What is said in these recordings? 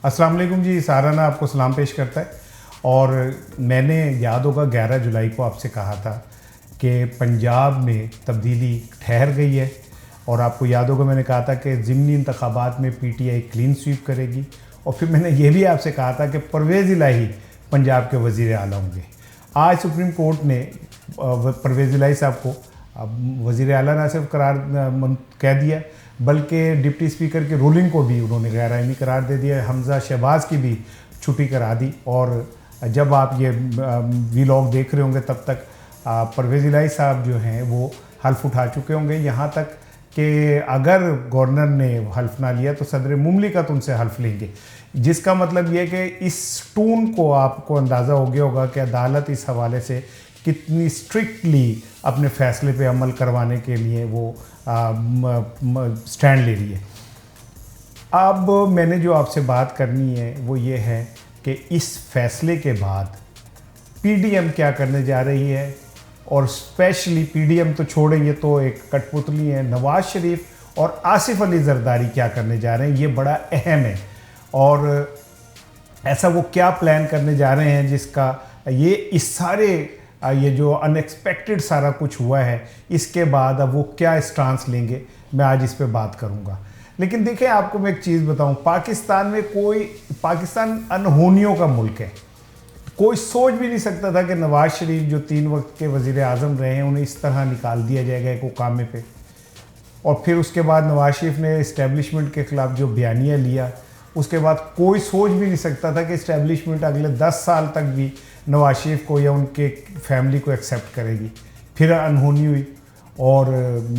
अस्सलाम वालेकुम जी। साराना आपको सलाम पेश करता है। और मैंने याद होगा 11 जुलाई को आपसे कहा था कि पंजाब में तब्दीली ठहर गई है। और आपको याद होगा मैंने कहा था कि ज़िमनी इंतखाबात में पीटीआई क्लीन स्वीप करेगी। और फिर मैंने ये भी आपसे कहा था कि परवेज़ इलाही पंजाब के वज़ीर आला होंगे। आज सुप्रीम कोर्ट ने परवेज़ इलाही साहब को अब वज़ीर आला ना सिर्फ कह दिया बल्कि डिप्टी स्पीकर की रूलिंग को भी उन्होंने गैर आइनी करार दे दिया। हमज़ा शहबाज की भी छुट्टी करा दी। और जब आप ये वीलॉग देख रहे होंगे तब तक परवेज़ इलाही साहब जो हैं वो हल्फ उठा चुके होंगे। यहाँ तक कि अगर गवर्नर ने हल्फ ना लिया तो सदर मुमलिकत उनसे हल्फ लेंगे, जिसका मतलब ये कि इस टून को आपको अंदाज़ा हो गया होगा कि अदालत इस हवाले से कितनी स्ट्रिक्टली अपने फ़ैसले पे अमल करवाने के लिए वो स्टैंड ले रही है। अब मैंने जो आपसे बात करनी है वो ये है कि इस फैसले के बाद पीडीएम क्या करने जा रही है। और स्पेशली पीडीएम तो छोड़े, ये तो एक कठपुतली है, नवाज़ शरीफ और आसिफ अली जरदारी क्या करने जा रहे हैं, ये बड़ा अहम है। और ऐसा वो क्या प्लान करने जा रहे हैं जिसका ये इस सारे ये जो अनएक्सपेक्टेड सारा कुछ हुआ है इसके बाद अब वो क्या स्टांस लेंगे, मैं आज इस पे बात करूँगा। लेकिन देखिए, आपको मैं एक चीज़ बताऊँ, पाकिस्तान अनहोनियों का मुल्क है। कोई सोच भी नहीं सकता था कि नवाज़ शरीफ जो 3 वक्त के वज़ीर आज़म रहे हैं उन्हें इस तरह निकाल दिया जाएगा एक उकामे पे। और फिर उसके बाद नवाज़ शरीफ ने इस्टेब्लिशमेंट के ख़िलाफ़ जो बयानिया लिया, उसके बाद कोई सोच भी नहीं सकता था कि इस्टेब्लिशमेंट अगले 10 साल तक भी नवाज़ शरीफ को या उनके फैमिली को एक्सेप्ट करेगी। फिर अनहोनी हुई और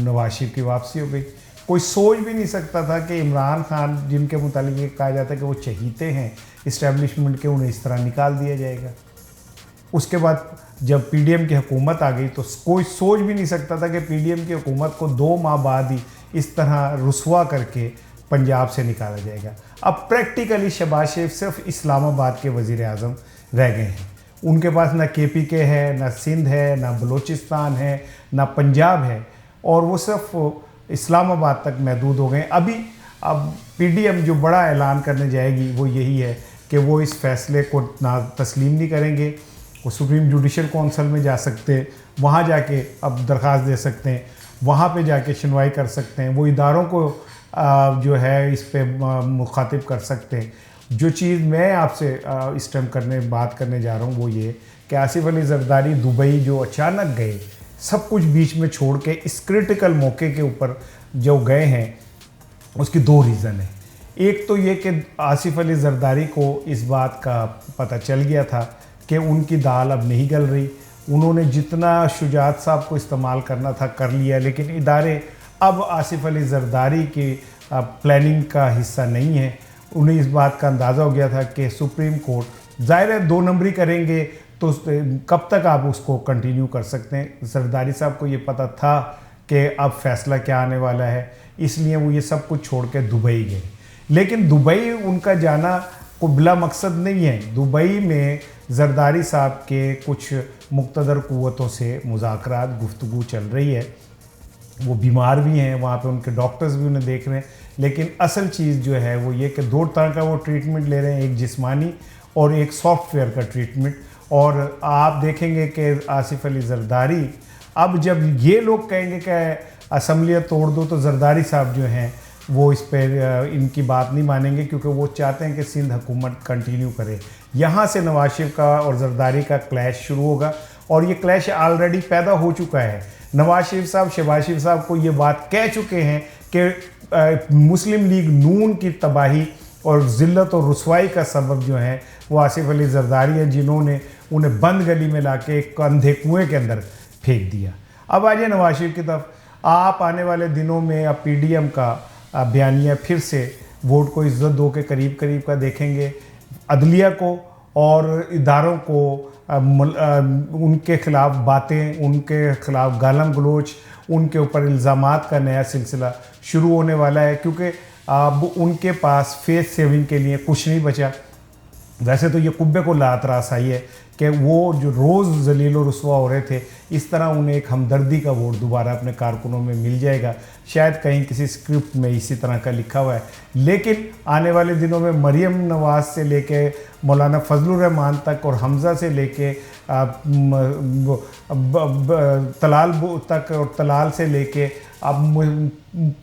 नवाज़ शरीफ की वापसी हो गई। कोई सोच भी नहीं सकता था कि इमरान खान, जिनके मुतालिक ये कहा जाता है कि वो चहीते हैं इस्टेब्लिशमेंट के, उन्हें इस तरह निकाल दिया जाएगा। उसके बाद जब पीडीएम की हुकूमत आ गई तो कोई सोच भी नहीं सकता था कि पीडीएम की हुकूमत को 2 माह बाद ही इस तरह रुसवा करके पंजाब से निकाला जाएगा। अब प्रैक्टिकली शहबाज शरीफ सिर्फ इस्लामाबाद के वज़ीर आज़म रह गए हैं। उनके पास ना केपीके है, ना सिंध है, ना बलूचिस्तान है, ना पंजाब है, और वो सिर्फ इस्लामाबाद तक महदूद हो गए। अब पीडीएम जो बड़ा ऐलान करने जाएगी वो यही है कि वो इस फैसले को ना तस्लीम नहीं करेंगे। वो सुप्रीम जुडिशल कौंसिल में जा सकते हैं, वहाँ जाके अब दरख्वास्त दे सकते हैं, वहाँ पे जाके सुनवाई कर सकते हैं, वो इदारों को जो है इस पे मुखातिब कर सकते हैं। जो चीज़ मैं आपसे इस टाइम बात करने जा रहा हूँ वो ये कि आसिफ अली जरदारी दुबई जो अचानक गए, सब कुछ बीच में छोड़ के इस क्रिटिकल मौके के ऊपर जो गए हैं, उसकी 2 रीज़न है। एक तो ये कि आसिफ अली जरदारी को इस बात का पता चल गया था कि उनकी दाल अब नहीं गल रही। उन्होंने जितना शुजात साहब को इस्तेमाल करना था कर लिया, लेकिन इदारे अब आसिफ अली जरदारी की प्लानिंग का हिस्सा नहीं है। उन्हें इस बात का अंदाज़ा हो गया था कि सुप्रीम कोर्ट ज़ाहिर है 2 नंबरी करेंगे तो कब तक आप उसको कंटिन्यू कर सकते हैं। जरदारी साहब को ये पता था कि अब फैसला क्या आने वाला है, इसलिए वो ये सब कुछ छोड़ के दुबई गए। लेकिन दुबई उनका जाना कोई बिला मकसद नहीं है। दुबई में जरदारी साहब के कुछ मुक़्तदर क़ुव्वतों से मुज़ाकरात गुफ्तगू चल रही है। वो बीमार भी हैं, वहाँ पे उनके डॉक्टर्स भी उन्हें देख रहे हैं। लेकिन असल चीज़ जो है वो ये कि 2 तरह का वो ट्रीटमेंट ले रहे हैं, एक जिस्मानी और एक सॉफ्टवेयर का ट्रीटमेंट। और आप देखेंगे कि आसिफ अली जरदारी, अब जब ये लोग कहेंगे कि असम्बलियाँ तोड़ दो, तो जरदारी साहब जो हैं वो इस पर इनकी बात नहीं मानेंगे, क्योंकि वो चाहते हैं कि सिंध हुकूमत कंटिन्यू करे। यहाँ से नवाज शरीफ का और जरदारी का क्लैश शुरू होगा, और ये क्लैश ऑलरेडी पैदा हो चुका है। नवाज शरीफ साहब शहबाज शरीफ साहब को ये बात कह चुके हैं कि मुस्लिम लीग नून की तबाही और ज़िल्लत और रुसवाई का सबब जो है वो आसिफ अली जरदारी है, जिन्होंने उन्हें बंद गली में ला के एक अंधे कुएँ के अंदर फेंक दिया। अब आ जाए नवाज शरीफ की तरफ। आप आने वाले दिनों में अब पीडीएम का बयानिया फिर से वोट को इज्जत दो के करीब का देखेंगे। अदलिया को और इदारों को उनके ख़िलाफ़ बातें, उनके ख़िलाफ़ गालम गलोच, उनके ऊपर इल्ज़ामात का नया सिलसिला शुरू होने वाला है, क्योंकि अब उनके पास फेस सेविंग के लिए कुछ नहीं बचा। वैसे तो ये कुब्बे को लातरास आई है कि वो जो रोज़ जलील और रुसवा हो रहे थे, इस तरह उन्हें एक हमदर्दी का वोट दोबारा अपने कारकुनों में मिल जाएगा। शायद कहीं किसी स्क्रिप्ट में इसी तरह का लिखा हुआ है। लेकिन आने वाले दिनों में मरीम नवाज़ से लेके मौलाना फजलुर रहमान तक और हमज़ा से लेके तलाल तक और तलाल से लेके अब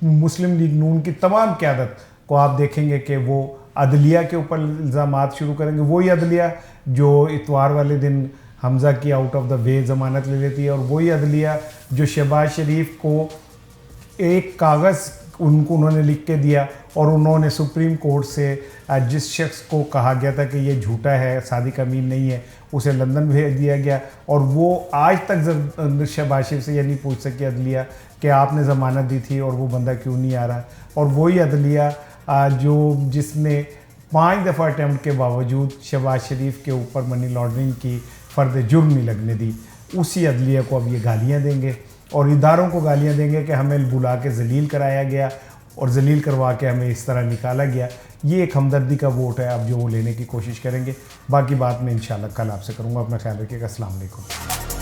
मुस्लिम लीग नून की तमाम क़यादत को आप देखेंगे कि वो अदलिया के ऊपर इल्ज़ामात शुरू करेंगे। वही अदलिया जो इतवार वाले दिन हमज़ा की आउट ऑफ द वे ज़मानत ले लेती है, और वही अदलिया जो शहबाज शरीफ को एक कागज़ उन्होंने लिख के दिया और उन्होंने सुप्रीम कोर्ट से जिस शख्स को कहा गया था कि ये झूठा है, सादिक अमीन नहीं है, उसे लंदन भेज दिया गया। और वो आज तक शहबाज शरीफ से ये नहीं पूछ सकी अदलिया कि आपने ज़मानत दी थी और वो बंदा क्यों नहीं आ रहा। और वही अदलिया जो जिसने 5 दफ़ा अटैम्प्ट के बावजूद शहबाज शरीफ के ऊपर मनी लॉन्ड्रिंग की फ़र्द जुर्म नहीं लगने दी, उसी अदलिया को अब ये गालियाँ देंगे और इदारों को गालियाँ देंगे कि हमें बुला के जलील कराया गया और जलील करवा के हमें इस तरह निकाला गया। ये एक हमदर्दी का वोट है अब जो वो लेने की कोशिश करेंगे। बाकी बात मैं इंशाल्लाह कल आपसे करूँगा। अपना ख्याल रखिएगा। अस्सलाम वालेकुम।